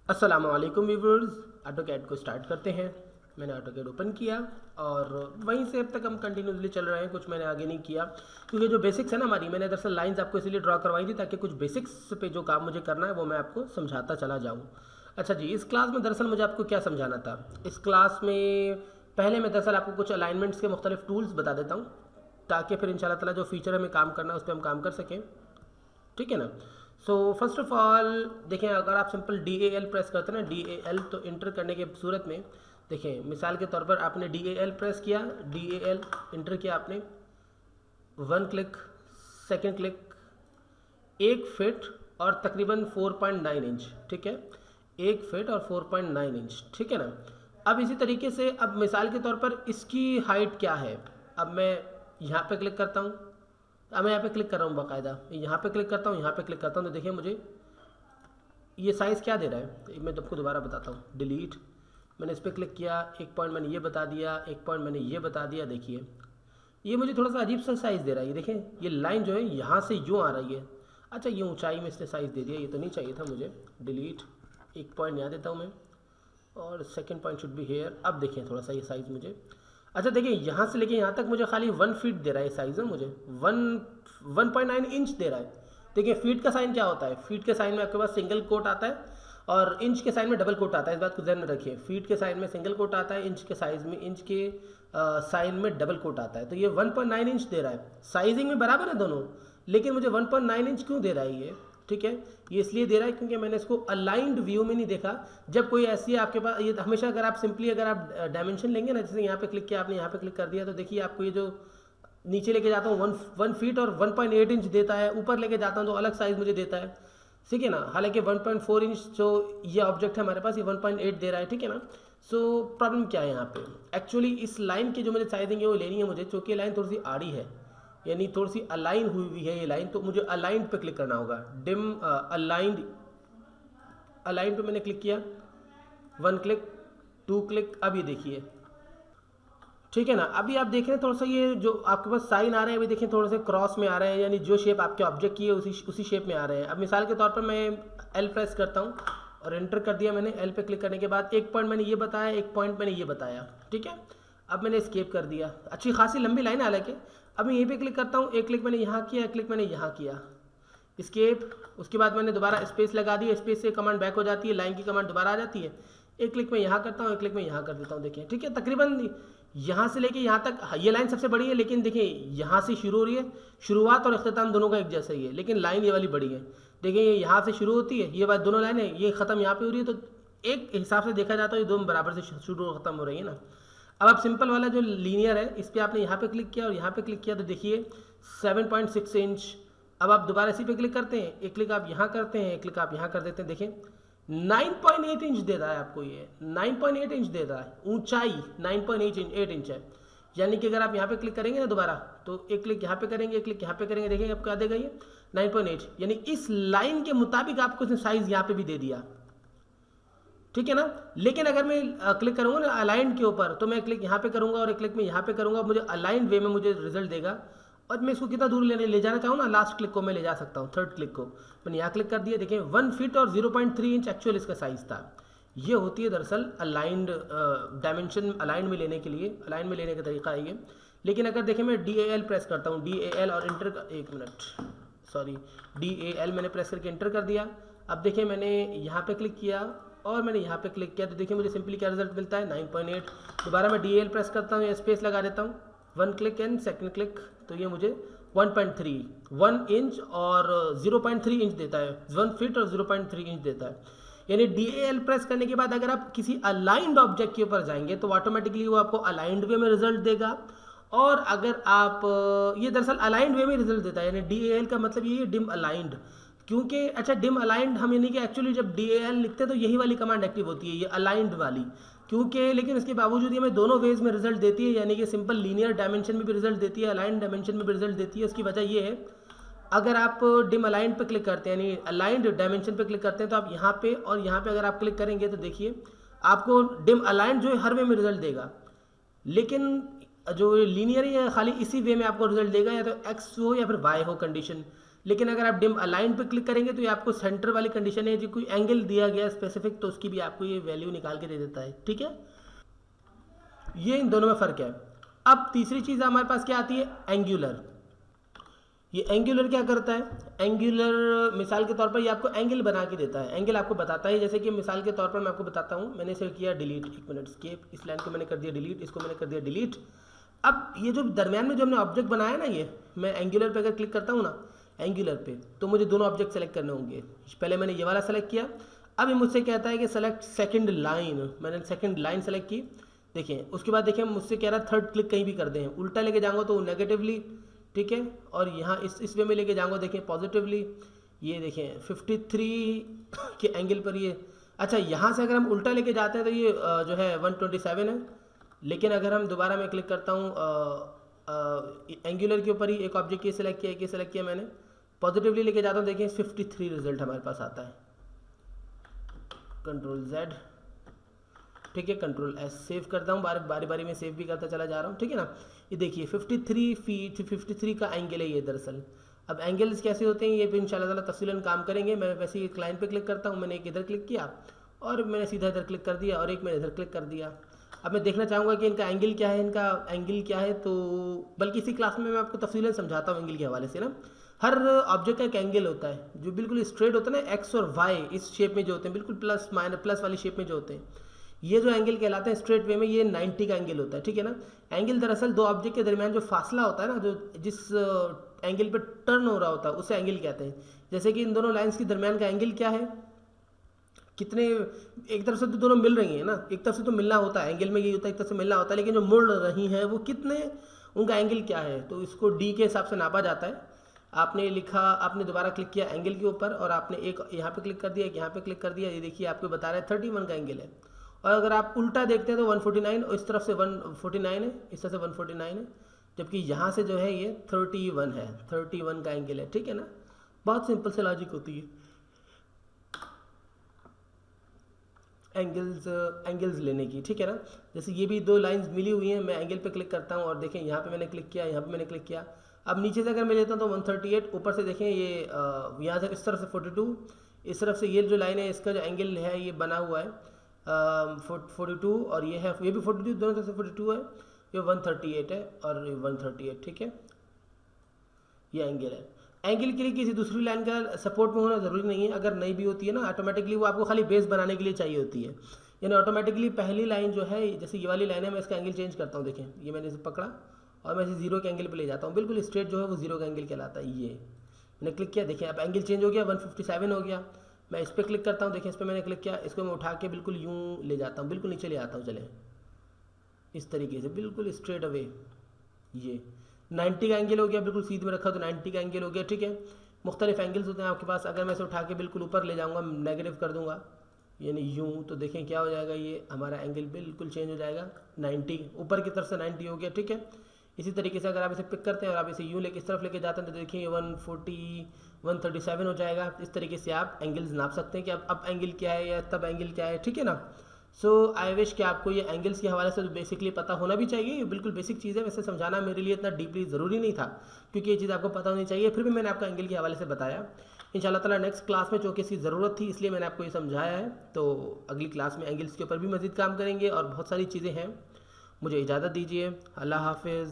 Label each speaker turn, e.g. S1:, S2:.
S1: अस्सलामुअलैकुम viewers, AutoCAD को start करते हैं। मैंने ऑटोकैड ओपन किया और वहीं से अब तक हम कंटिन्यूसली चल रहे हैं। कुछ मैंने आगे नहीं किया क्योंकि जो बेसिक्स है ना हमारी, मैंने दरअसल लाइंस आपको इसलिए ड्रॉ करवाई थी ताकि कुछ बेसिक्स पे जो काम मुझे करना है वो मैं आपको समझाता चला जाऊँ। अच्छा जी, इस क्लास में दरअसल मुझे आपको क्या समझाना था। इस क्लास में पहले मैं दरअसल आपको कुछ अलाइनमेंट्स के मुख्तलिफ टूल्स बता देता हूँ ताकि फिर इंशाल्लाह ताला जो फीचर हमें काम करना है उस पर हम काम कर सकें। ठीक है ना। सो फर्स्ट ऑफ ऑल देखें, अगर आप सिंपल DAL प्रेस करते हैं ना, DAL, तो इंटर करने के सूरत में देखें, मिसाल के तौर पर आपने DAL प्रेस किया, DAL इंटर किया आपने, 1 क्लिक, सेकंड क्लिक, 1 फिट और तकरीबन 4.9 इंच। ठीक है, 1 फिट और 4.9 इंच। ठीक है ना। अब इसी तरीके से अब मिसाल के तौर पर इसकी हाइट क्या है। अब मैं यहाँ पे क्लिक करता हूँ, अब मैं यहाँ पे क्लिक कर रहा हूँ बाकायदा, यहाँ पे क्लिक करता हूँ, यहाँ पे क्लिक करता हूँ, तो देखिए मुझे ये साइज़ क्या दे रहा है। मैं आपको दोबारा बताता हूँ। डिलीट, मैंने इस पर क्लिक किया, एक पॉइंट मैंने ये बता दिया, एक पॉइंट मैंने ये बता दिया। देखिए ये मुझे थोड़ा सा अजीब सा साइज़ दे रहा है। ये देखें, ये लाइन जो है यहाँ से यूँ आ रही है। अच्छा, ये ऊंचाई में इसने साइज़ दे दिया, ये तो नहीं चाहिए था मुझे। डिलीट, एक पॉइंट यहाँ देता हूँ मैं, और second point should be here. अब देखिए थोड़ा सा ये साइज़ मुझे, अच्छा देखिए यहाँ से लेके यहाँ तक मुझे खाली 1 फीट दे रहा है साइज़ है, मुझे 1.9 इंच दे रहा है। देखिए फीट का साइन क्या होता है, फीट के साइन में आपके पास सिंगल कोट आता है और इंच के साइन में डबल कोट आता है। इस बात को ध्यान में रखिए, फीट के साइन में सिंगल कोट आता है, इंच के साइज में, इंच के साइन में डबल कोट आता है। तो ये 1.9 इंच दे रहा है, साइजिंग में बराबर है दोनों, लेकिन मुझे 1.9 इंच क्यों दे रहा है ये। ठीक है, ये इसलिए दे रहा है क्योंकि मैंने इसको अलाइंड व्यू में नहीं देखा। जब कोई ऐसी है आपके पास, ये हमेशा अगर आप सिंपली अगर आप डायमेंशन लेंगे ना, जैसे यहाँ पे क्लिक किया आपने, यहाँ पे क्लिक कर दिया, तो देखिए आपको ये जो नीचे लेके जाता हूँ 1 फीट और 1.8 इंच देता है, ऊपर लेके जाता हूँ तो अलग साइज़ मुझे देता है। ठीक है ना, हालांकि 1.4 इंच जो ये ऑब्जेक्ट है हमारे पास, ये 1.8 दे रहा है। ठीक है ना। सो प्रॉब्लम क्या है यहाँ पे, एक्चुअली इस लाइन की जो मुझे साइजिंग है वो लेनी है मुझे, चूँकि लाइन थोड़ी सी आड़ी है, यानी थोड़ी सी अलाइन हुई हुई है ये लाइन, तो मुझे अलाइंड पे क्लिक करना होगा। डिम अलाइंड, अलाइंड पे मैंने क्लिक किया, 1 क्लिक, 2 क्लिक, अब ये देखिए। ठीक है ना। अभी आप देख रहे हैं थोड़ा सा ये जो आपके पास साइन आ रहे हैं, अभी देखें थोड़े से क्रॉस में आ रहे हैं, यानी जो शेप आपके ऑब्जेक्ट की है उसी शेप में आ रहे हैं। अब मिसाल के तौर पर मैं L प्रेस करता हूँ और एंटर कर दिया मैंने। L पे क्लिक करने के बाद एक पॉइंट मैंने ये बताया, एक पॉइंट मैंने ये बताया। ठीक है, अब मैंने स्केप कर दिया, अच्छी खासी लंबी लाइन है हालांकि। अब मैं यहीं पे क्लिक करता हूँ, एक क्लिक मैंने यहाँ किया, एक क्लिक मैंने यहाँ किया, स्केप, उसके बाद मैंने दोबारा स्पेस लगा दी, स्पेस से कमांड बैक हो जाती है, लाइन की कमांड दोबारा आ जाती है। एक क्लिक में यहाँ करता हूँ, एक क्लिक में यहाँ कर देता हूँ। देखिए ठीक है, तकरीबन यहाँ से लेके यहाँ तक ये लाइन सबसे बड़ी है, लेकिन देखिए यहाँ से शुरू हो रही है, शुरुआत और अख्ताम दोनों का एक जैसा ही है, लेकिन लाइन ये वाली बड़ी है। देखिए ये यहाँ से शुरू होती है, ये बात दोनों लाइन है, ये ख़त्म यहाँ पे हो रही है, तो एक हिसाब से देखा जाता है ये दोनों बराबर से शुरू और ख़त्म हो रही है ना। अब आप सिंपल वाला जो लीनियर है इस पर आपने यहाँ पे क्लिक किया और यहाँ पे क्लिक किया, तो देखिए 7.6 इंच। अब आप दोबारा इसी पे क्लिक करते हैं, एक क्लिक आप यहाँ करते हैं, एक क्लिक आप यहाँ कर देते हैं, देखिए 9.8 इंच दे रहा है आपको, ये 9.8 इंच दे रहा है, ऊंचाई 9.8 इंच है। यानी कि अगर आप यहाँ पे क्लिक करेंगे ना दोबारा, तो एक क्लिक यहाँ पे करेंगे, एक क्लिक यहाँ पे करेंगे, देखेंगे आपको क्या देगा ये 9.8, यानी इस लाइन के मुताबिक आपको इसने साइज यहाँ पे भी दे दिया। ठीक है ना। लेकिन अगर मैं क्लिक करूँगा ना अलाइंड के ऊपर, तो मैं क्लिक यहाँ पे करूँगा और एक क्लिक में यहाँ पे करूँगा, मुझे अलाइंड वे में मुझे रिजल्ट देगा। और मैं इसको कितना दूर ले जाना चाहूँ ना, लास्ट क्लिक को मैं ले जा सकता हूँ, थर्ड क्लिक को मैंने यहाँ क्लिक कर दिया। देखिए 1 फीट और 0.3 इंच एक्चुअल इसका साइज़ था। ये होती है दरअसल अलाइंड डायमेंशन, अलाइंड में लेने के लिए, अलाइंड में लेने का तरीका है ये। लेकिन अगर देखें मैं DAL प्रेस करता हूँ, DAL और इंटर, एक मिनट सॉरी, DAL मैंने प्रेस करके इंटर कर दिया। अब देखिए मैंने यहाँ पे क्लिक किया और मैंने यहाँ पे क्लिक किया, तो देखिए मुझे सिंपली क्या रिजल्ट मिलता है 9.8। दोबारा मैं DAL प्रेस करता हूँ या स्पेस लगा देता हूँ, 1 क्लिक एंड सेकंड क्लिक, तो ये मुझे 1 इंच और 0.3 इंच देता है, 1 फीट और 0.3 इंच देता है। यानी DAL प्रेस करने के बाद अगर आप किसी अलाइंड ऑब्जेक्ट के ऊपर जाएंगे तो ऑटोमेटिकली वो आपको अलाइंड वे में रिजल्ट देगा। और अगर आप ये दरअसल अलाइंड वे में रिजल्ट देता है, यानी DAL का मतलब ये डिम अलाइंड, क्योंकि अच्छा डिम अलाइंड हम यानी कि एक्चुअली जब DAL लिखते हैं तो यही वाली कमांड एक्टिव होती है, ये अलाइंड वाली, क्योंकि लेकिन इसके बावजूद ये हमें दोनों वेज में रिजल्ट देती है, यानी कि सिंपल लीनियर डायमेंशन में भी रिजल्ट देती है, अलाइंड डायमेंशन में भी रिजल्ट देती है। उसकी वजह ये है, अगर आप डिम अलाइंड पे क्लिक करते हैं, यानी अलाइंड डायमेंशन पे क्लिक करते हैं, तो आप यहाँ पे और यहाँ पे अगर आप क्लिक करेंगे तो देखिए आपको डिम अलाइंड जो है हर वे में रिजल्ट देगा, लेकिन जो लीनियर है खाली इसी वे में आपको रिजल्ट देगा, या तो एक्स हो या फिर वाई हो कंडीशन। लेकिन अगर आप डिम अलाइन पे क्लिक करेंगे तो ये आपको सेंटर वाली कंडीशन है, जो कोई एंगल दिया गया स्पेसिफिक तो उसकी भी आपको ये वैल्यू निकाल के दे देता है। ठीक है, ये इन दोनों में फ़र्क है। अब तीसरी चीज़ हमारे पास क्या आती है, एंगुलर। ये एंगुलर क्या करता है, एंगुलर मिसाल के तौर पर ये आपको एंगल बना के देता है, एंगल आपको बताता है। जैसे कि मिसाल के तौर पर मैं आपको बताता हूँ, मैंने इसे किया डिलीट, 1 मिनट स्केप, इस लाइन को मैंने कर दिया डिलीट, इसको मैंने कर दिया डिलीट। अब ये जो दरमियान में जो हमने ऑब्जेक्ट बनाया ना, ये मैं एंगुलर पे अगर क्लिक करता हूँ ना, एंगुलर पे, तो मुझे दोनों ऑब्जेक्ट सेलेक्ट करने होंगे। पहले मैंने ये वाला सेलेक्ट किया, अब ये मुझसे कहता है कि सेलेक्ट सेकंड लाइन, मैंने सेकंड लाइन सेलेक्ट की। देखिए उसके बाद देखिए मुझसे कह रहा है थर्ड क्लिक कहीं भी कर दें, उल्टा लेके जाऊँगा तो नेगेटिवली, ठीक है, और यहाँ इस वे में लेके जाऊँगा देखें पॉजिटिवली। ये देखें 53 के एंगल पर ये, अच्छा यहाँ से अगर हम उल्टा लेके जाते हैं तो ये जो है 127 है। लेकिन अगर हम दोबारा मैं क्लिक करता हूँ एंगुलर के ऊपर ही, एक ऑब्जेक्ट ये सेलेक्ट किया, ये सेलेक्ट किया मैंने, पॉजिटिवली लेके जाता हूँ, देखिए 53 रिजल्ट हमारे पास आता है। कंट्रोल Z, ठीक है, कंट्रोल S सेव करता हूँ, बारी बारी में सेव भी करता चला जा रहा हूँ। ठीक है ना, ये देखिए 53 फीट 53 का एंगल है ये दरअसल। अब एंगल्स कैसे होते हैं ये भी इंशाल्लाह ताला तफसीलन काम करेंगे। मैं वैसे ही एक लाइन पे क्लिक करता हूँ, मैंने एक इधर क्लिक किया और मैंने सीधा इधर क्लिक कर दिया और एक मैंने इधर क्लिक कर दिया। अब मैं देखना चाहूँगा कि इनका एंगल क्या है, इनका एंगल क्या है, तो बल्कि इसी क्लास में मैं आपको तफसीलन समझाता हूँ एंगल के हवाले से ना। हर ऑब्जेक्ट का एक एंगल होता है जो बिल्कुल स्ट्रेट होता है ना, एक्स और वाई इस शेप में जो होते हैं, बिल्कुल प्लस माइनस प्लस वाली शेप में जो होते हैं, ये जो एंगल कहलाते हैं स्ट्रेट वे में, ये 90 का एंगल होता है। ठीक है ना, एंगल दरअसल दो ऑब्जेक्ट के दरमियान जो फासला होता है ना, जो जिस एंगल पे टर्न हो रहा होता है उसे एंगल कहते हैं। जैसे कि इन दोनों लाइंस के दरमियान का एंगल क्या है, कितने, एक तरफ से तो दोनों मिल रही हैं ना, एक तरफ से तो मिलना होता है, एंगल में यही होता है एक तरफ से मिलना होता है, लेकिन जो मुड़ रही हैं वो कितने, उनका एंगल क्या है, तो इसको डी के हिसाब से नापा जाता है। आपने लिखा, आपने दोबारा क्लिक किया एंगल के ऊपर और आपने एक यहाँ पे क्लिक कर दिया, एक यहाँ पे क्लिक कर दिया, ये देखिए आपको बता रहा है 31 का एंगल है। और अगर आप उल्टा देखते हैं तो 149, और इस तरफ से 149 है, इस तरफ से 149 है, जबकि यहाँ से जो है ये 31 है, 31 का एंगल है। ठीक है ना, बहुत सिंपल से लॉजिक होती है एंगल्स लेने की। ठीक है ना, जैसे ये भी दो लाइंस मिली हुई हैं, मैं एंगल पे क्लिक करता हूँ और देखें यहाँ पे मैंने क्लिक किया, यहाँ पे मैंने क्लिक किया। अब नीचे से अगर मैं लेता हूँ तो 138, ऊपर से देखें ये यहाँ से इस तरफ से 42, इस तरफ से ये जो लाइन है इसका जो एंगल है ये बना हुआ है 42, और ये है ये भी 42, दोनों तरफ से 42 है, ये 138 है और 138। ठीक है, ये एंगल है। एंगल के लिए किसी दूसरी लाइन का सपोर्ट में होना ज़रूरी नहीं है, अगर नहीं भी होती है ना ऑटोमेटिकली, वो आपको खाली बेस बनाने के लिए चाहिए होती है। यानी ऑटोमेटिकली पहली लाइन जो है, जैसे ये वाली लाइन है, मैं इसका एंगल चेंज करता हूँ, देखें ये मैंने इसे पकड़ा और मैं इसे 0 के एंगल पे ले जाता हूँ, बिल्कुल स्ट्रेट जो है वो 0 का एंगल कहलाता है। ये मैंने क्लिक किया, देखिए अब एंगल चेंज हो गया, 157 हो गया। मैं इस पर क्लिक करता हूँ, देखिए इस पर मैंने क्लिक किया, इसको मैं उठा के बिल्कुल यूँ ले जाता हूँ, बिल्कुल नीचे ले आता हूँ, चले इस तरीके से बिल्कुल स्ट्रेट अवे, ये 90 का एंगल हो गया, बिल्कुल सीध में रखा तो 90 का एंगल हो गया। ठीक है, मुख्तलिफ एंगल्स होते हैं आपके पास, अगर मैं इसे उठा के बिल्कुल ऊपर ले जाऊँगा, नेगेटिव कर दूँगा यानी यूँ, तो देखें क्या हो जाएगा, ये हमारा एंगल बिल्कुल चेंज हो जाएगा, 90 ऊपर की तरफ से 90 हो गया। ठीक है, इसी तरीके से अगर आप इसे पिक करते हैं और आप इसे यूँ लेके इस तरफ लेके जाते हैं तो देखिए ये 140 137 हो जाएगा। इस तरीके से आप एंगल्स नाप सकते हैं कि अब एंगल क्या है या तब एंगल क्या है। ठीक है ना, सो आई विश कि आपको ये एंगल्स के हवाले से तो बेसिकली पता होना भी चाहिए, ये बिल्कुल बेसिक चीज़ है, वैसे समझाना मेरे लिए इतना डीपली ज़रूरी नहीं था क्योंकि ये चीज़ आपको पता होनी चाहिए, फिर भी मैंने आपको एंगल के हवाले से बताया। इंशाल्लाह ताला नेक्स्ट क्लास में चूँकि इसकी ज़रूरत थी इसलिए मैंने आपको ये समझाया है, तो अगली क्लास में एंगल्स के ऊपर भी मज़ीद काम करेंगे और बहुत सारी चीज़ें हैं। मुझे इजाज़त दीजिए, अल्लाह हाफिज़।